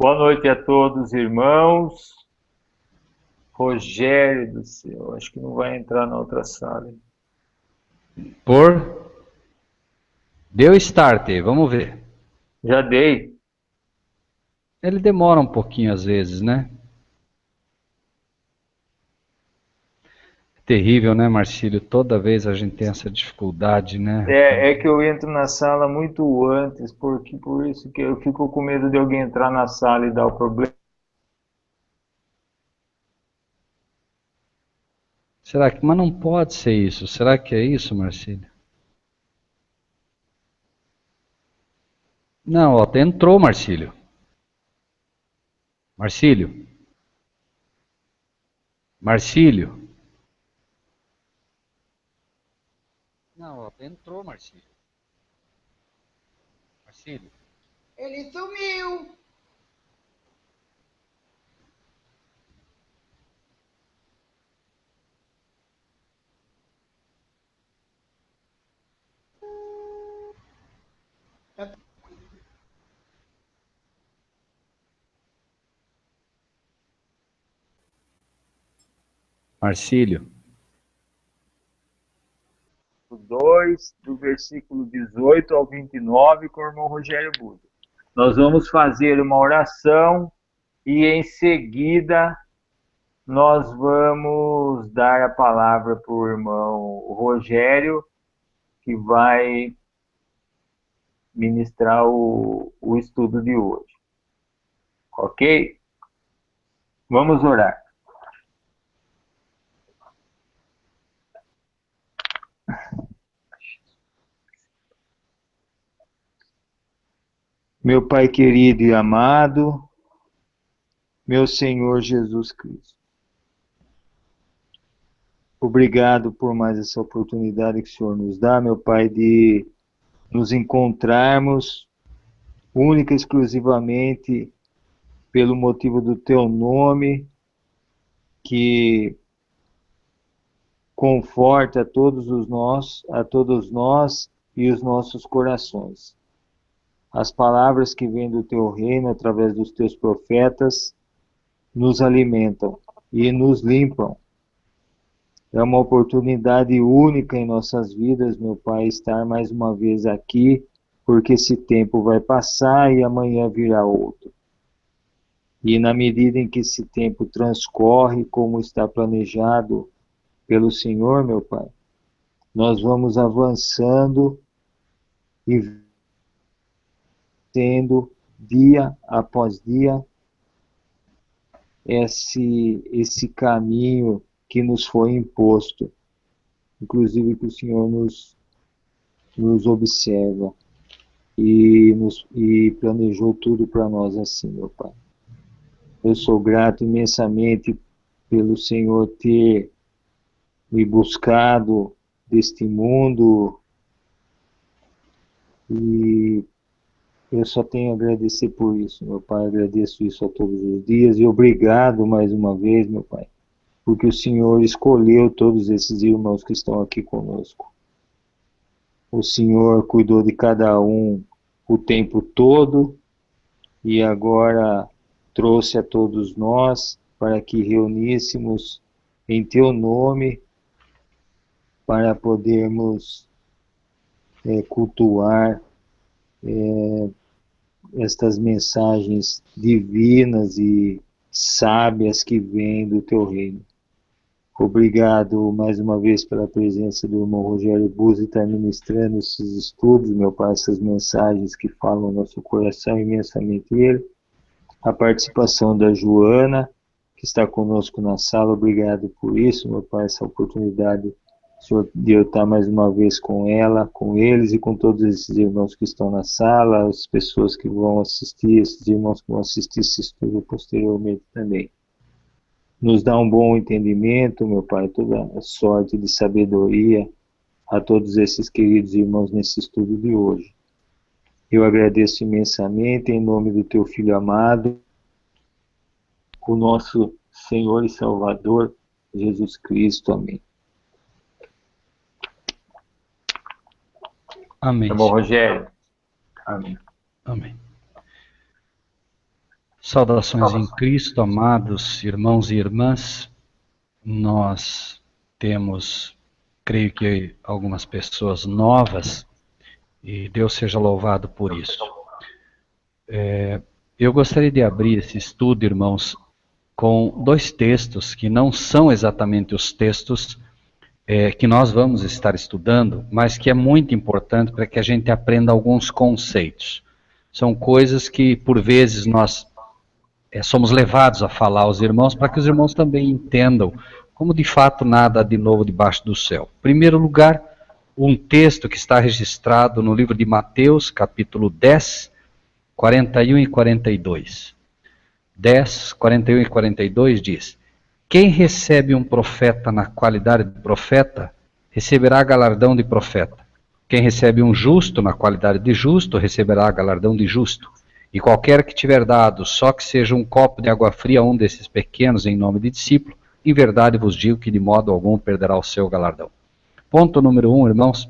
Boa noite a todos, irmãos. Rogério do céu, acho que não vai entrar na outra sala. Por deu start, vamos ver. Já dei. Ele demora um pouquinho às vezes, né? Terrível, né, Marcílio? Toda vez a gente tem essa dificuldade, né, rapaz? É que eu entro na sala muito antes, porque por isso que eu fico com medo de alguém entrar na sala e dar o problema. Será que? Mas não pode ser isso. Será que é isso, Marcílio? Não, ó, entrou, Marcílio. Marcílio. Marcílio. Não, ó, entrou, Marcílio. Marcílio. Ele sumiu. Marcílio. 2, do versículo 18 ao 29, com o irmão Rogério Buda. Nós vamos fazer uma oração e em seguida nós vamos dar a palavra para o irmão Rogério, que vai ministrar o estudo de hoje. Ok? Vamos orar. Meu Pai querido e amado, meu Senhor Jesus Cristo, obrigado por mais essa oportunidade que o Senhor nos dá, meu Pai, de nos encontrarmos única e exclusivamente pelo motivo do Teu nome, que conforta a todos nós e os nossos corações. As palavras que vêm do Teu reino através dos Teus profetas nos alimentam e nos limpam. É uma oportunidade única em nossas vidas, meu Pai, estar mais uma vez aqui, porque esse tempo vai passar e amanhã virá outro. E na medida em que esse tempo transcorre, como está planejado pelo Senhor, meu Pai, nós vamos avançando e tendo dia após dia esse caminho que nos foi imposto, inclusive que o Senhor nos observa e planejou tudo para nós assim, meu Pai. Eu sou grato imensamente pelo Senhor ter me buscado deste mundo e eu só tenho a agradecer por isso, meu Pai. Agradeço isso a todos os dias e obrigado mais uma vez, meu Pai, porque o Senhor escolheu todos esses irmãos que estão aqui conosco. O Senhor cuidou de cada um o tempo todo e agora trouxe a todos nós para que reuníssemos em Teu nome para podermos cultuar estas mensagens divinas e sábias que vêm do Teu reino. Obrigado mais uma vez pela presença do irmão Rogério Buzzi estar ministrando esses estudos, meu Pai, essas mensagens que falam no nosso coração imensamente ele. A participação da Joana, que está conosco na sala, obrigado por isso, meu Pai, essa oportunidade de eu estar mais uma vez com ela, com eles e com todos esses irmãos que estão na sala, as pessoas que vão assistir, esses irmãos que vão assistir esse estudo posteriormente também. Nos dá um bom entendimento, meu Pai, toda a sorte de sabedoria a todos esses queridos irmãos nesse estudo de hoje. Eu agradeço imensamente em nome do Teu Filho amado, o nosso Senhor e Salvador, Jesus Cristo. Amém. Amém, Tá bom, Senhor. Rogério? Amém. Amém. Saudações em Cristo, amados irmãos e irmãs. Nós temos, creio que, algumas pessoas novas, e Deus seja louvado por isso. Eu gostaria de abrir esse estudo, irmãos, com dois textos que não são exatamente os textos que nós vamos estar estudando, mas que é muito importante para que a gente aprenda alguns conceitos. São coisas que, por vezes, nós somos levados a falar aos irmãos, para que os irmãos também entendam como de fato nada de novo debaixo do céu. Em primeiro lugar, um texto que está registrado no livro de Mateus, capítulo 10, 41 e 42. 10, 41 e 42 diz: quem recebe um profeta na qualidade de profeta, receberá galardão de profeta. Quem recebe um justo na qualidade de justo, receberá galardão de justo. E qualquer que tiver dado, só que seja um copo de água fria a um desses pequenos em nome de discípulo, em verdade vos digo que de modo algum perderá o seu galardão. Ponto número 1, irmãos.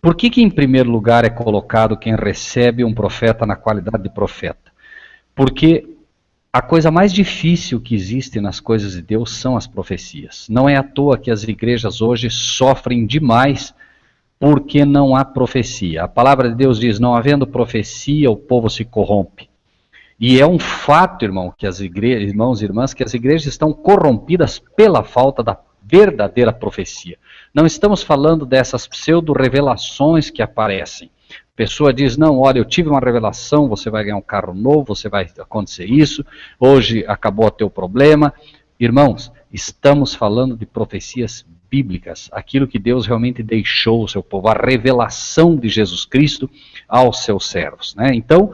Por que em primeiro lugar é colocado quem recebe um profeta na qualidade de profeta? Porque a coisa mais difícil que existe nas coisas de Deus são as profecias. Não é à toa que as igrejas hoje sofrem demais porque não há profecia. A palavra de Deus diz, não havendo profecia, o povo se corrompe. E é um fato, irmão, que irmãos e irmãs, que as igrejas estão corrompidas pela falta da verdadeira profecia. Não estamos falando dessas pseudo-revelações que aparecem. A pessoa diz, não, olha, eu tive uma revelação, você vai ganhar um carro novo, você vai acontecer isso, hoje acabou o teu problema. Irmãos, estamos falando de profecias bíblicas, aquilo que Deus realmente deixou ao seu povo, a revelação de Jesus Cristo aos seus servos, né? Então,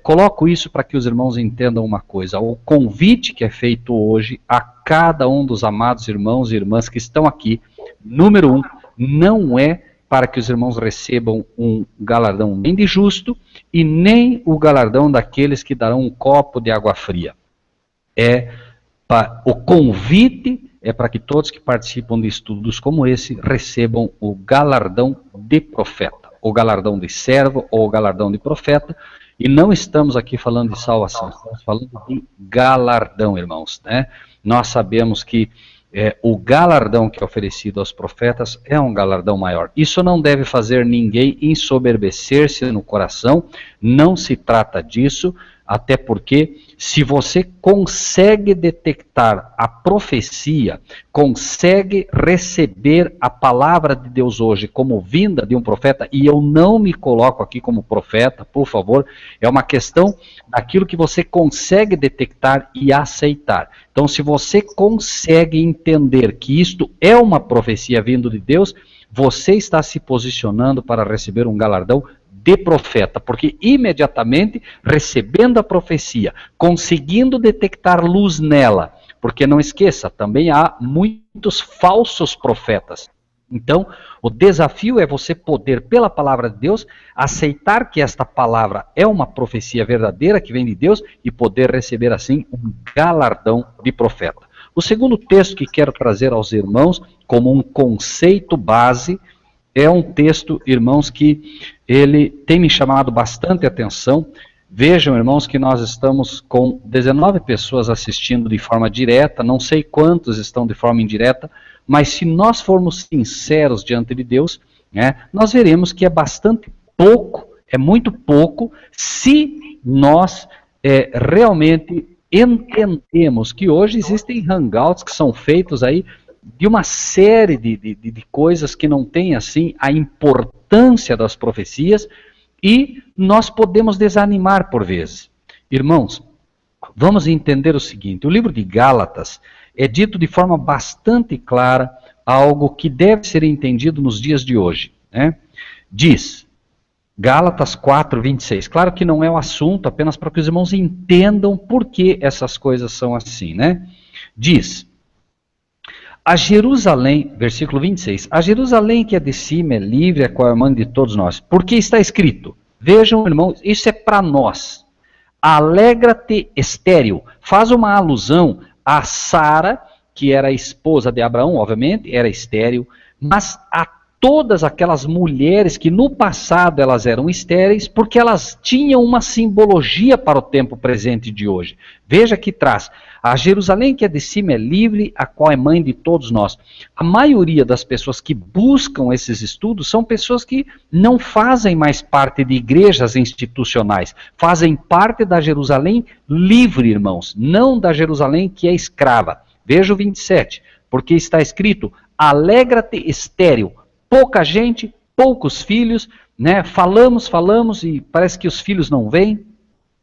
coloco isso para que os irmãos entendam uma coisa, o convite que é feito hoje a cada um dos amados irmãos e irmãs que estão aqui, número 1, não é para que os irmãos recebam um galardão nem de justo e nem o galardão daqueles que darão um copo de água fria. O convite é para que todos que participam de estudos como esse recebam o galardão de profeta, o galardão de servo ou o galardão de profeta. E não estamos aqui falando de salvação, estamos falando de galardão, irmãos, né? Nós sabemos que o galardão que é oferecido aos profetas é um galardão maior. Isso não deve fazer ninguém ensoberbecer-se no coração, não se trata disso, até porque se você consegue detectar a profecia, consegue receber a palavra de Deus hoje como vinda de um profeta, e eu não me coloco aqui como profeta, por favor, é uma questão daquilo que você consegue detectar e aceitar. Então, se você consegue entender que isto é uma profecia vindo de Deus, você está se posicionando para receber um galardão de profeta, porque imediatamente recebendo a profecia, conseguindo detectar luz nela, porque não esqueça, também há muitos falsos profetas. Então, o desafio é você poder, pela palavra de Deus, aceitar que esta palavra é uma profecia verdadeira que vem de Deus e poder receber assim um galardão de profeta. O segundo texto que quero trazer aos irmãos como um conceito base é um texto, irmãos, que ele tem me chamado bastante atenção. Vejam, irmãos, que nós estamos com 19 pessoas assistindo de forma direta, não sei quantos estão de forma indireta, mas se nós formos sinceros diante de Deus, né, nós veremos que é bastante pouco, é muito pouco, se nós realmente entendemos que hoje existem hangouts que são feitos aí de uma série de coisas que não têm assim a importância das profecias e nós podemos desanimar por vezes. Irmãos, vamos entender o seguinte, o livro de Gálatas é dito de forma bastante clara algo que deve ser entendido nos dias de hoje, né? Diz, Gálatas 4, 26, claro que não é o assunto, apenas para que os irmãos entendam por que essas coisas são assim, né? Diz, a Jerusalém, versículo 26, a Jerusalém que é de cima é livre, é qual é a mãe de todos nós. Porque está escrito, vejam irmãos, isso é para nós. Alegra-te estéril, faz uma alusão a Sara, que era a esposa de Abraão, obviamente, era estéril, mas a todas aquelas mulheres que no passado elas eram estéreis, porque elas tinham uma simbologia para o tempo presente de hoje. Veja que traz: a Jerusalém que é de cima é livre, a qual é mãe de todos nós. A maioria das pessoas que buscam esses estudos são pessoas que não fazem mais parte de igrejas institucionais, fazem parte da Jerusalém livre, irmãos, não da Jerusalém que é escrava. Veja o 27, porque está escrito: alegra-te, estéril, pouca gente, poucos filhos, né? Falamos e parece que os filhos não vêm.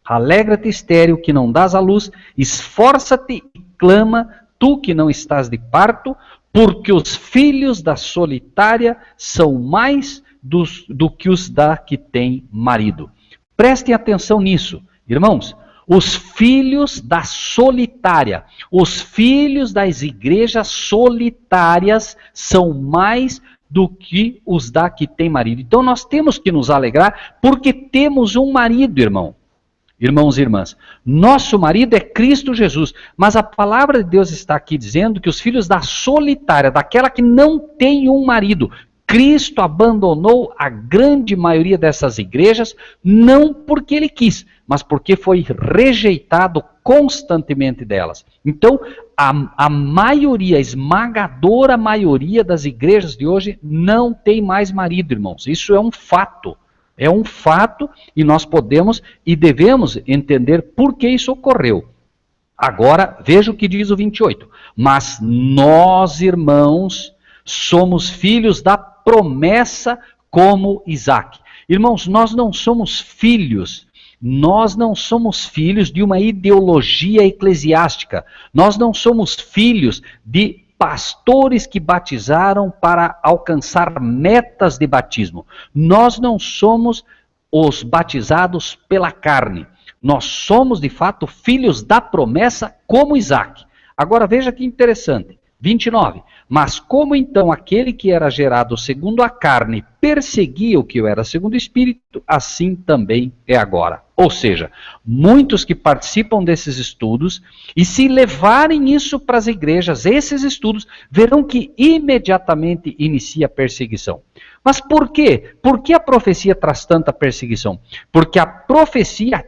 Alegra-te, estéril, que não dás à luz, esforça-te e clama, tu que não estás de parto, porque os filhos da solitária são mais do que os da que tem marido. Prestem atenção nisso, irmãos. Os filhos da solitária, os filhos das igrejas solitárias são mais do que os da que tem marido. Então nós temos que nos alegrar porque temos um marido, irmão. Irmãos e irmãs, nosso marido é Cristo Jesus, mas a palavra de Deus está aqui dizendo que os filhos da solitária, daquela que não tem um marido, Cristo abandonou a grande maioria dessas igrejas, não porque ele quis, mas porque foi rejeitado constantemente delas. Então, a maioria, a esmagadora maioria das igrejas de hoje não tem mais marido, irmãos. Isso é um fato. É um fato e nós podemos e devemos entender por que isso ocorreu. Agora, veja o que diz o 28. Mas nós, irmãos, somos filhos da promessa como Isaac. Irmãos, nós não somos filhos de uma ideologia eclesiástica. Nós não somos filhos de pastores que batizaram para alcançar metas de batismo. Nós não somos os batizados pela carne. Nós somos, de fato, filhos da promessa como Isaac. Agora veja que interessante. 29. Mas como então aquele que era gerado segundo a carne perseguia o que eu era segundo o Espírito, assim também é agora. Ou seja, muitos que participam desses estudos, e se levarem isso para as igrejas, esses estudos, verão que imediatamente inicia a perseguição. Mas por quê? Por que a profecia traz tanta perseguição? Porque a profecia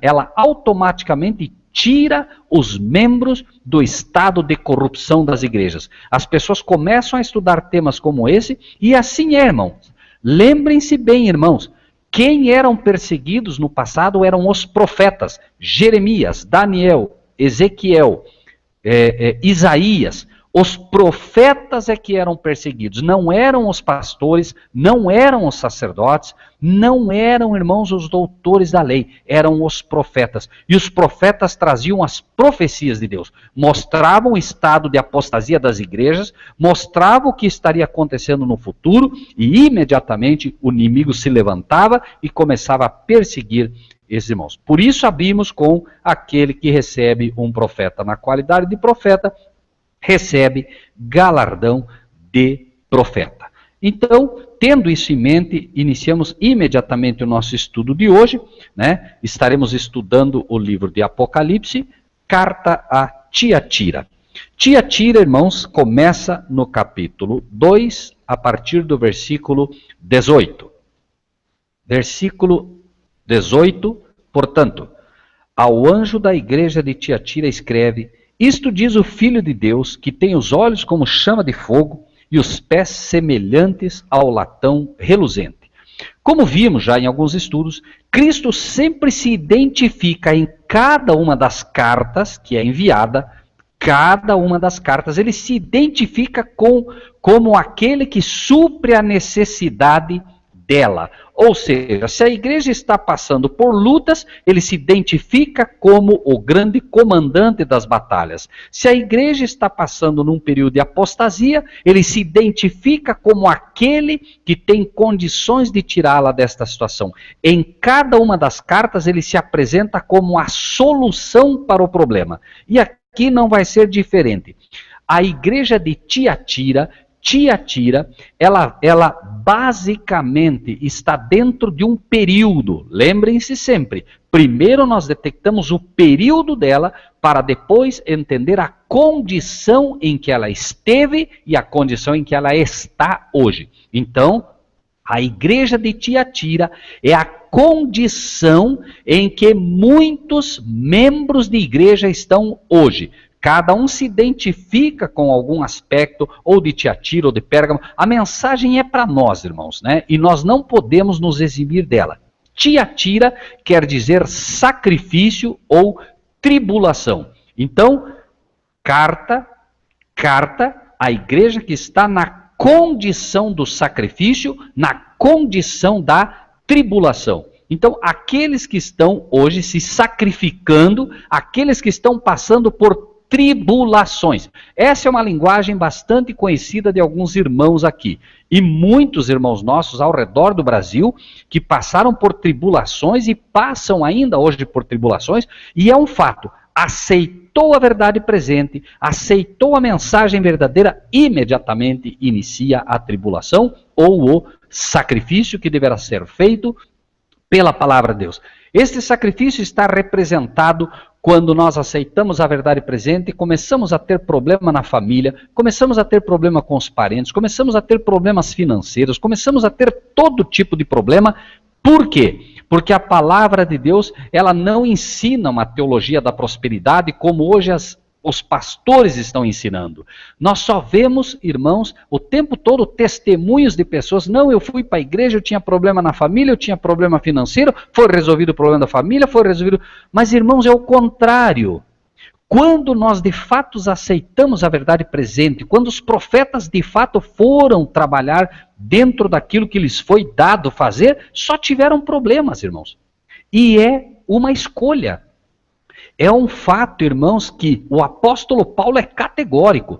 ela automaticamente tira os membros do estado de corrupção das igrejas. As pessoas começam a estudar temas como esse, e assim é, irmãos. Lembrem-se bem, irmãos, quem eram perseguidos no passado eram os profetas, Jeremias, Daniel, Ezequiel, Isaías. Os profetas é que eram perseguidos, não eram os pastores, não eram os sacerdotes, não eram, irmãos, os doutores da lei, eram os profetas. E os profetas traziam as profecias de Deus, mostravam o estado de apostasia das igrejas, mostravam o que estaria acontecendo no futuro, e imediatamente o inimigo se levantava e começava a perseguir esses irmãos. Por isso abrimos com aquele que recebe um profeta na qualidade de profeta, recebe galardão de profeta. Então, tendo isso em mente, iniciamos imediatamente o nosso estudo de hoje, né? Estaremos estudando o livro de Apocalipse, carta a Tiatira. Tiatira, irmãos, começa no capítulo 2, a partir do versículo 18. Versículo 18, portanto, ao anjo da igreja de Tiatira escreve: isto diz o Filho de Deus, que tem os olhos como chama de fogo e os pés semelhantes ao latão reluzente. Como vimos já em alguns estudos, Cristo sempre se identifica em cada uma das cartas que é enviada, cada uma das cartas, ele se identifica como aquele que supre a necessidade dela. Ou seja, se a igreja está passando por lutas, ele se identifica como o grande comandante das batalhas. Se a igreja está passando num período de apostasia, ele se identifica como aquele que tem condições de tirá-la desta situação. Em cada uma das cartas, ele se apresenta como a solução para o problema. E aqui não vai ser diferente. A igreja de Tiatira Tiatira, ela basicamente está dentro de um período. Lembrem-se sempre, primeiro nós detectamos o período dela para depois entender a condição em que ela esteve e a condição em que ela está hoje. Então, a igreja de Tiatira é a condição em que muitos membros de igreja estão hoje. Cada um se identifica com algum aspecto, ou de Tiatira ou de Pérgamo. A mensagem é para nós, irmãos, né? E nós não podemos nos eximir dela. Tiatira quer dizer sacrifício ou tribulação. Então, carta, a igreja que está na condição do sacrifício, na condição da tribulação. Então, aqueles que estão hoje se sacrificando, aqueles que estão passando por tribulações. Essa é uma linguagem bastante conhecida de alguns irmãos aqui. E muitos irmãos nossos ao redor do Brasil que passaram por tribulações e passam ainda hoje por tribulações, e é um fato. Aceitou a verdade presente, aceitou a mensagem verdadeira, imediatamente inicia a tribulação ou o sacrifício que deverá ser feito pela palavra de Deus. Este sacrifício está representado quando nós aceitamos a verdade presente e começamos a ter problema na família, começamos a ter problema com os parentes, começamos a ter problemas financeiros, começamos a ter todo tipo de problema. Por quê? Porque a palavra de Deus, ela não ensina uma teologia da prosperidade como hoje os pastores estão ensinando. Nós só vemos, irmãos, o tempo todo testemunhos de pessoas. Não, eu fui para a igreja, eu tinha problema na família, eu tinha problema financeiro, foi resolvido o problema da família, foi resolvido... Mas, irmãos, é o contrário. Quando nós de fato aceitamos a verdade presente, quando os profetas de fato foram trabalhar dentro daquilo que lhes foi dado fazer, só tiveram problemas, irmãos. E é uma escolha. É um fato, irmãos, que o apóstolo Paulo é categórico.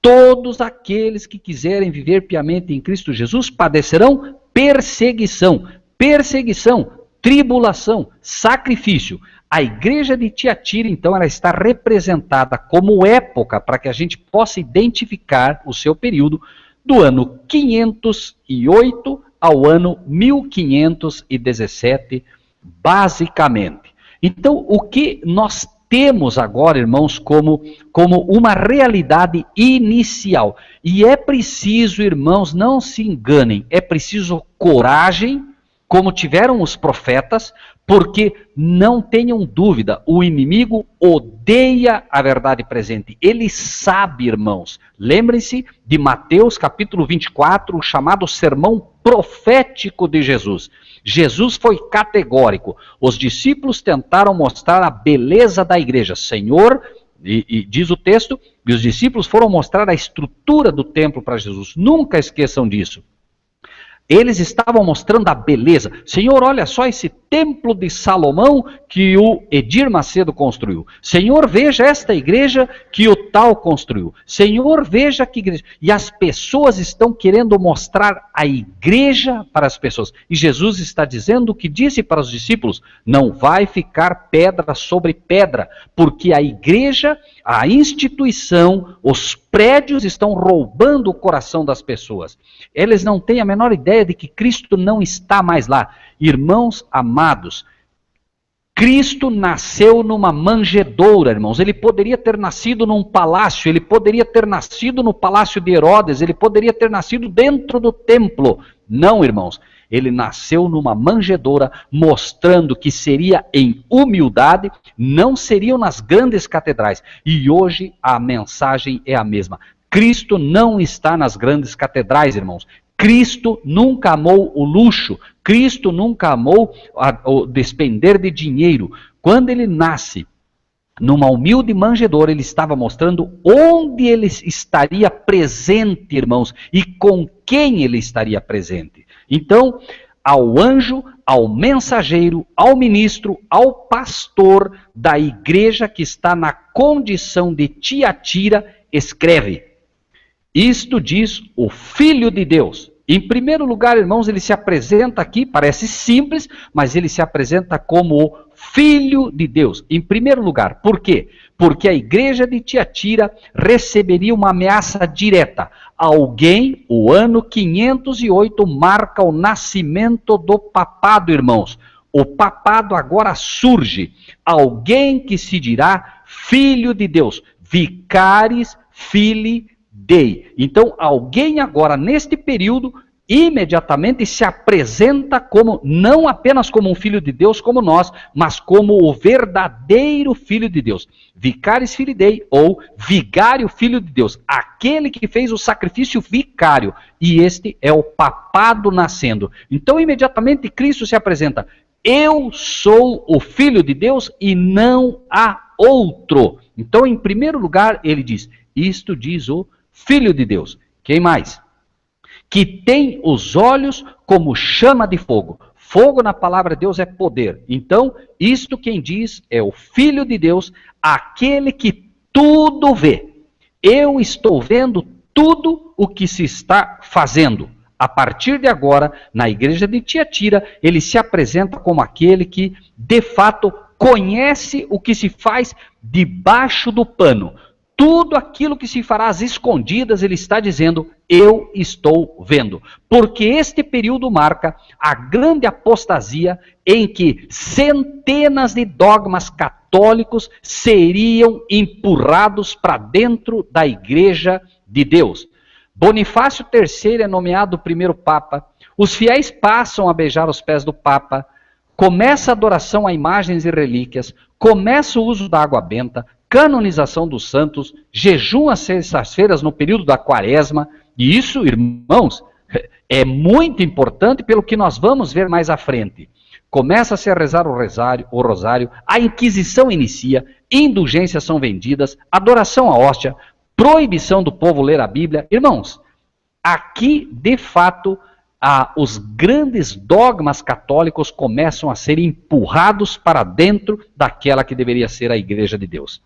Todos aqueles que quiserem viver piamente em Cristo Jesus padecerão perseguição. Perseguição, tribulação, sacrifício. A igreja de Tiatira, então, ela está representada como época, para que a gente possa identificar o seu período, do ano 508 ao ano 1517, basicamente. Então, o que nós temos agora, irmãos, como uma realidade inicial. E é preciso, irmãos, não se enganem, é preciso coragem, como tiveram os profetas, porque não tenham dúvida, o inimigo odeia a verdade presente. Ele sabe, irmãos. Lembrem-se de Mateus capítulo 24, o chamado sermão profético de Jesus. Jesus foi categórico. Os discípulos tentaram mostrar a beleza da igreja. Senhor, e diz o texto, e os discípulos foram mostrar a estrutura do templo para Jesus. Nunca esqueçam disso. Eles estavam mostrando a beleza. Senhor, olha só esse templo de Salomão que o Edir Macedo construiu. Senhor, veja esta igreja que o tal construiu. Senhor, veja que igreja. E as pessoas estão querendo mostrar a igreja para as pessoas. E Jesus está dizendo o que disse para os discípulos: não vai ficar pedra sobre pedra, porque a igreja, a instituição, os prédios estão roubando o coração das pessoas. Eles não têm a menor ideia de que Cristo não está mais lá. Irmãos amados, Cristo nasceu numa manjedoura, irmãos. Ele poderia ter nascido num palácio, ele poderia ter nascido no palácio de Herodes, ele poderia ter nascido dentro do templo. Não, irmãos. Ele nasceu numa manjedoura, mostrando que seria em humildade, não seriam nas grandes catedrais. E hoje a mensagem é a mesma. Cristo não está nas grandes catedrais, irmãos. Cristo nunca amou o luxo. Cristo nunca amou o despender de dinheiro. Quando ele nasce numa humilde manjedoura, ele estava mostrando onde ele estaria presente, irmãos, e com quem ele estaria presente. Então, ao anjo, ao mensageiro, ao ministro, ao pastor da igreja que está na condição de Tiatira, escreve: isto diz o Filho de Deus. Em primeiro lugar, irmãos, ele se apresenta aqui, parece simples, mas ele se apresenta como o Filho de Deus. Em primeiro lugar, por quê? porque a igreja de Tiatira receberia uma ameaça direta. Alguém, o ano 508, marca o nascimento do papado, irmãos. O papado agora surge. Alguém que se dirá filho de Deus. Vicaris Filii Dei. Então, alguém agora, neste período, imediatamente se apresenta como, não apenas como um filho de Deus como nós, mas como o verdadeiro filho de Deus. Vicaris Filii Dei, ou vigário filho de Deus. Aquele que fez o sacrifício vicário. E este é o papado nascendo. Então, imediatamente, Cristo se apresenta. Eu sou o filho de Deus e não há outro. Então, em primeiro lugar, ele diz, isto diz o filho de Deus. Quem mais? Que tem os olhos como chama de fogo. Fogo na palavra de Deus é poder. Então, isto quem diz é o Filho de Deus, aquele que tudo vê. Eu estou vendo tudo o que se está fazendo. A partir de agora, na igreja de Tiatira, ele se apresenta como aquele que, de fato, conhece o que se faz debaixo do pano. Tudo aquilo que se fará às escondidas, ele está dizendo, eu estou vendo. Porque este período marca a grande apostasia em que centenas de dogmas católicos seriam empurrados para dentro da igreja de Deus. Bonifácio III é nomeado o primeiro Papa, os fiéis passam a beijar os pés do Papa, começa a adoração a imagens e relíquias, começa o uso da água benta, canonização dos santos, jejum às sextas-feiras no período da quaresma, e isso, irmãos, é muito importante pelo que nós vamos ver mais à frente. Começa-se a rezar o rosário, a Inquisição inicia, indulgências são vendidas, adoração à hóstia, proibição do povo ler a Bíblia. Irmãos, aqui, de fato, os grandes dogmas católicos começam a ser empurrados para dentro daquela que deveria ser a igreja de Deus.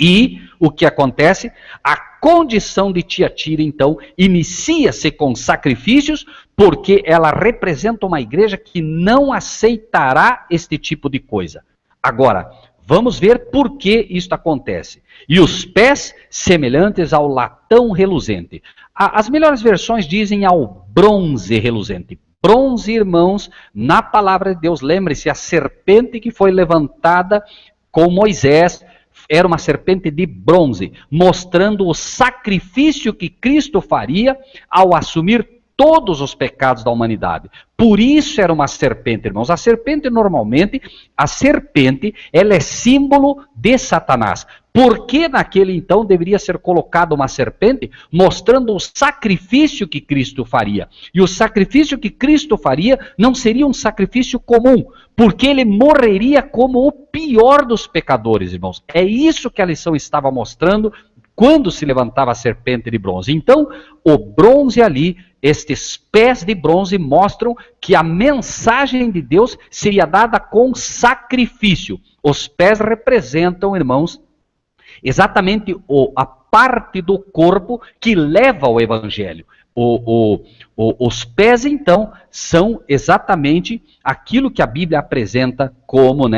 E o que acontece? A condição de Tiatira, então, inicia-se com sacrifícios, porque ela representa uma igreja que não aceitará este tipo de coisa. Agora, vamos ver por que isto acontece. E os pés semelhantes ao latão reluzente. As melhores versões dizem ao bronze reluzente. Bronze, irmãos, na palavra de Deus, lembre-se, a serpente que foi levantada com Moisés era uma serpente de bronze, mostrando o sacrifício que Cristo faria ao assumir todos os pecados da humanidade. Por isso era uma serpente, irmãos. A serpente, normalmente, ela é símbolo de Satanás. Por que naquele então deveria ser colocada uma serpente, mostrando o sacrifício que Cristo faria? E o sacrifício que Cristo faria não seria um sacrifício comum, porque ele morreria como o pior dos pecadores, irmãos. É isso que a lição estava mostrando quando se levantava a serpente de bronze. Então, o bronze ali, estes pés de bronze mostram que a mensagem de Deus seria dada com sacrifício. Os pés representam, irmãos, exatamente a parte do corpo que leva ao evangelho. Os pés, então, são exatamente aquilo que a Bíblia apresenta como,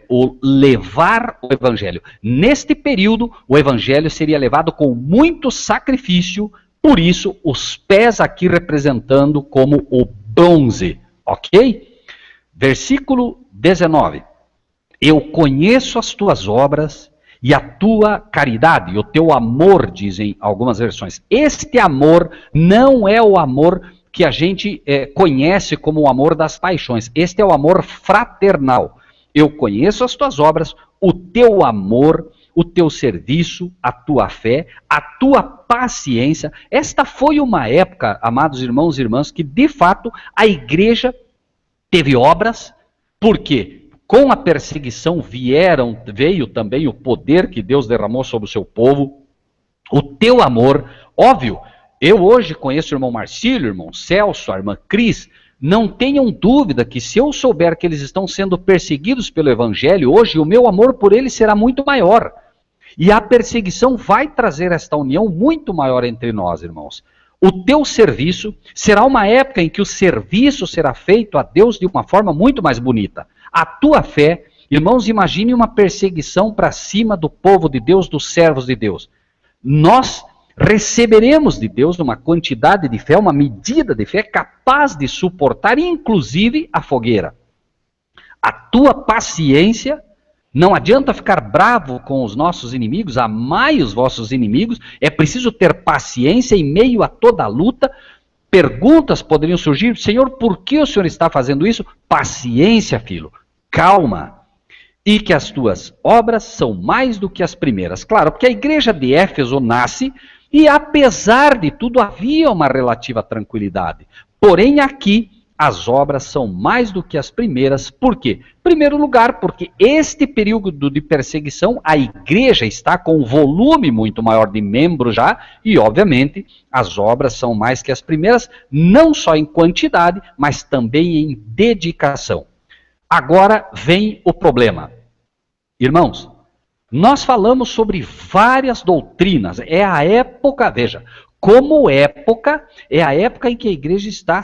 o levar o evangelho. Neste período, o evangelho seria levado com muito sacrifício, por isso, os pés aqui representando como o bronze, ok? Versículo 19. Eu conheço as tuas obras e a tua caridade, e o teu amor, dizem algumas versões. Este amor não é o amor que a gente conhece como o amor das paixões. Este é o amor fraternal. Eu conheço as tuas obras, o teu amor, o teu serviço, a tua fé, a tua paciência. Esta foi uma época, amados irmãos e irmãs, que de fato a igreja teve obras. Por quê? Com a perseguição veio também o poder que Deus derramou sobre o seu povo. O teu amor, óbvio, eu hoje conheço o irmão Marcílio, o irmão Celso, a irmã Cris. Não tenham dúvida que se eu souber que eles estão sendo perseguidos pelo evangelho hoje, o meu amor por eles será muito maior. E a perseguição vai trazer esta união muito maior entre nós, irmãos. O teu serviço será uma época em que o serviço será feito a Deus de uma forma muito mais bonita. A tua fé Irmãos, imagine uma perseguição para cima do povo de Deus, dos servos de Deus. Nós receberemos de Deus uma quantidade de fé, uma medida de fé capaz de suportar, inclusive, a fogueira. A tua paciência, não adianta ficar bravo com os nossos inimigos, amai os vossos inimigos, é preciso ter paciência em meio a toda a luta. Perguntas poderiam surgir: Senhor, por que o Senhor está fazendo isso? Paciência, filho, calma. E que as tuas obras são mais do que as primeiras. Claro, porque a igreja de Éfeso nasce e, apesar de tudo, havia uma relativa tranquilidade. Porém, aqui, as obras são mais do que as primeiras. Por quê? Em primeiro lugar, porque este período de perseguição, a igreja está com um volume muito maior de membros já, e obviamente as obras são mais que as primeiras, não só em quantidade, mas também em dedicação. Agora vem o problema. Irmãos, nós falamos sobre várias doutrinas, é a época, veja, como época, é a época em que a igreja está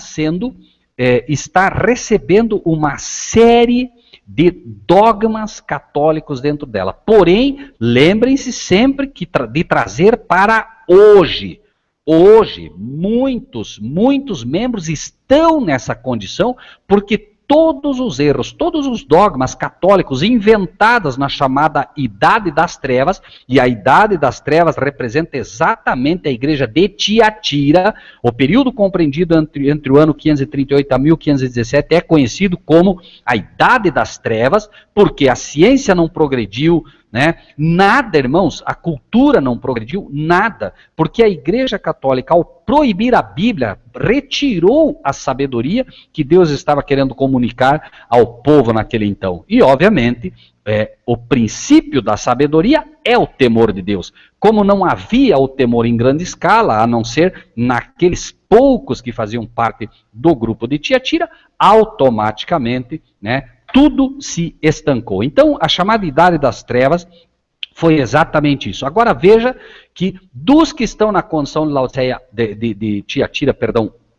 recebendo uma série de dogmas católicos dentro dela. Porém, lembrem-se sempre de trazer para hoje. Hoje, muitos membros estão nessa condição porque todos os erros, todos os dogmas católicos inventados na chamada Idade das Trevas, e a Idade das Trevas representa exatamente a igreja de Tiatira, o período compreendido entre o ano 538 a 1517 é conhecido como a Idade das Trevas, porque a ciência não progrediu, né? Nada, irmãos, a cultura não progrediu, nada, porque a Igreja Católica, ao proibir a Bíblia, retirou a sabedoria que Deus estava querendo comunicar ao povo naquele então. E, obviamente, o princípio da sabedoria é o temor de Deus. Como não havia o temor em grande escala, a não ser naqueles poucos que faziam parte do grupo de Tiatira, automaticamente, né, tudo se estancou. Então, a chamada Idade das Trevas foi exatamente isso. Agora veja que dos que estão na condição de Laodiceia, de Tiatira,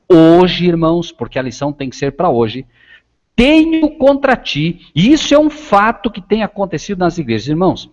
hoje, irmãos, porque a lição tem que ser para hoje, tenho contra ti, e isso é um fato que tem acontecido nas igrejas, irmãos.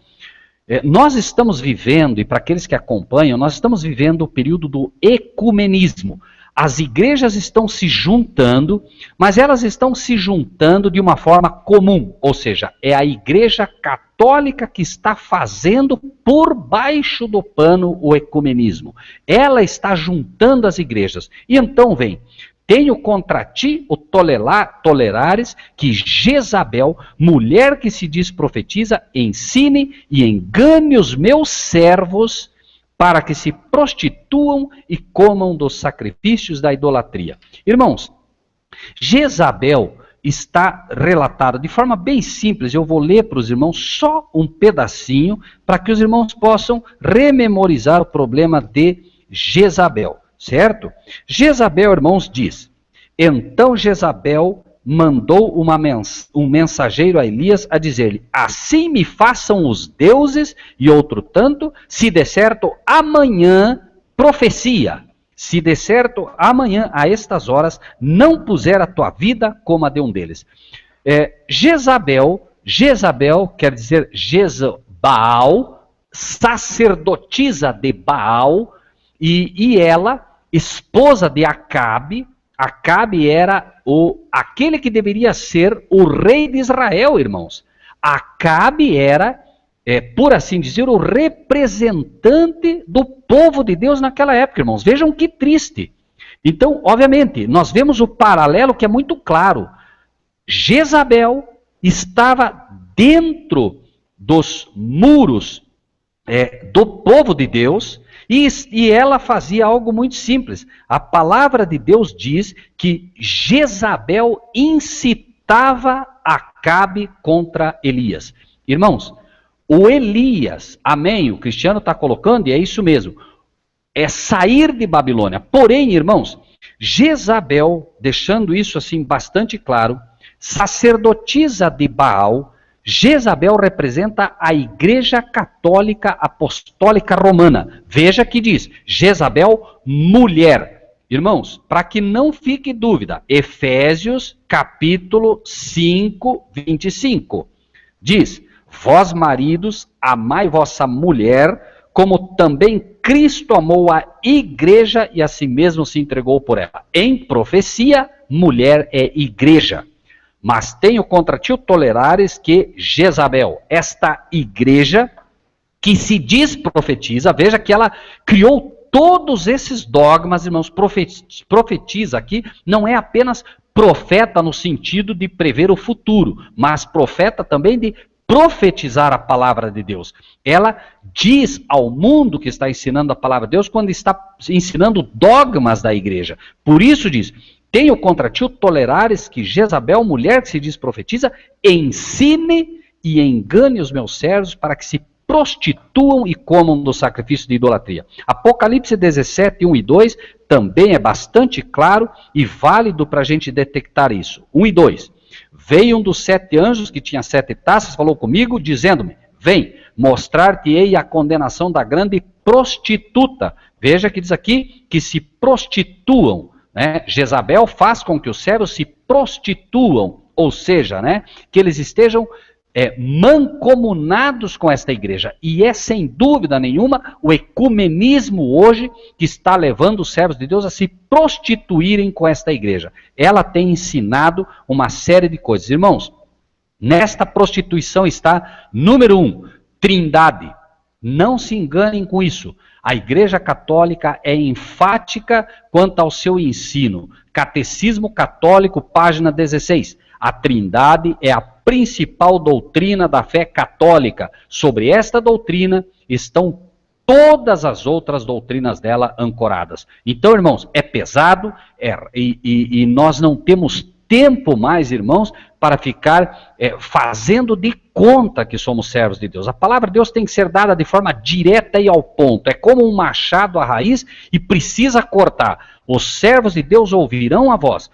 Nós estamos vivendo, e para aqueles que acompanham, nós estamos vivendo o período do ecumenismo. As igrejas estão se juntando, mas elas estão se juntando de uma forma comum, ou seja, é a igreja católica que está fazendo por baixo do pano o ecumenismo. Ela está juntando as igrejas. E então vem: tenho contra ti o tolerares que Jezabel, mulher que se diz profetiza, ensine e engane os meus servos para que se prostituam e comam dos sacrifícios da idolatria. Irmãos, Jezabel está relatada de forma bem simples. Eu vou ler para os irmãos só um pedacinho para que os irmãos possam rememorizar o problema de Jezabel, certo? Jezabel, irmãos, diz: então Jezabel mandou um mensageiro a Elias a dizer-lhe: assim me façam os deuses, e outro tanto, se der certo amanhã, profecia, se der certo amanhã, a estas horas, não puser a tua vida como a de um deles. Jezabel quer dizer Jezbaal, sacerdotisa de Baal, e ela, esposa de Acabe. Acabe era aquele que deveria ser o rei de Israel, irmãos. Acabe era, por assim dizer, o representante do povo de Deus naquela época, irmãos. Vejam que triste. Então, obviamente, nós vemos o paralelo que é muito claro. Jezabel estava dentro dos muros do povo de Deus, e ela fazia algo muito simples. A palavra de Deus diz que Jezabel incitava Acabe contra Elias. Irmãos, o Elias, amém, o Cristiano está colocando, e é isso mesmo, é sair de Babilônia. Porém, irmãos, Jezabel, deixando isso assim bastante claro, sacerdotisa de Baal. Jezabel representa a Igreja Católica Apostólica Romana. Veja que diz, Jezabel, mulher. Irmãos, para que não fique dúvida, Efésios capítulo 5, 25. Diz, vós maridos, amai vossa mulher, como também Cristo amou a igreja e a si mesmo se entregou por ela. Em profecia, mulher é igreja. Mas tenho contra ti o tolerares que Jezabel, esta igreja que se diz profetiza, veja que ela criou todos esses dogmas, irmãos, profetiza aqui, não é apenas profeta no sentido de prever o futuro, mas profeta também de profetizar a palavra de Deus. Ela diz ao mundo que está ensinando a palavra de Deus quando está ensinando dogmas da igreja. Por isso diz, tenho contra ti o tolerares que Jezabel, mulher que se diz profetiza, ensine e engane os meus servos para que se prostituam e comam do sacrifício de idolatria. Apocalipse 17, 1 e 2 também é bastante claro e válido para a gente detectar isso. 1 e 2. Veio um dos 7 anjos que tinha 7 taças, falou comigo, dizendo-me, vem, mostrar-te-ei a condenação da grande prostituta. Veja que diz aqui que se prostituam. Né? Jezabel faz com que os servos se prostituam, ou seja, né, que eles estejam mancomunados com esta igreja. E é sem dúvida nenhuma o ecumenismo hoje que está levando os servos de Deus a se prostituírem com esta igreja. Ela tem ensinado uma série de coisas. Irmãos, nesta prostituição está, número 1, trindade. Não se enganem com isso. A Igreja Católica é enfática quanto ao seu ensino. Catecismo Católico, página 16. A Trindade é a principal doutrina da fé católica. Sobre esta doutrina estão todas as outras doutrinas dela ancoradas. Então, irmãos, é pesado e nós não temos tempo mais, irmãos, para ficar fazendo de conta que somos servos de Deus. A palavra de Deus tem que ser dada de forma direta e ao ponto. É como um machado à raiz e precisa cortar. Os servos de Deus ouvirão a voz.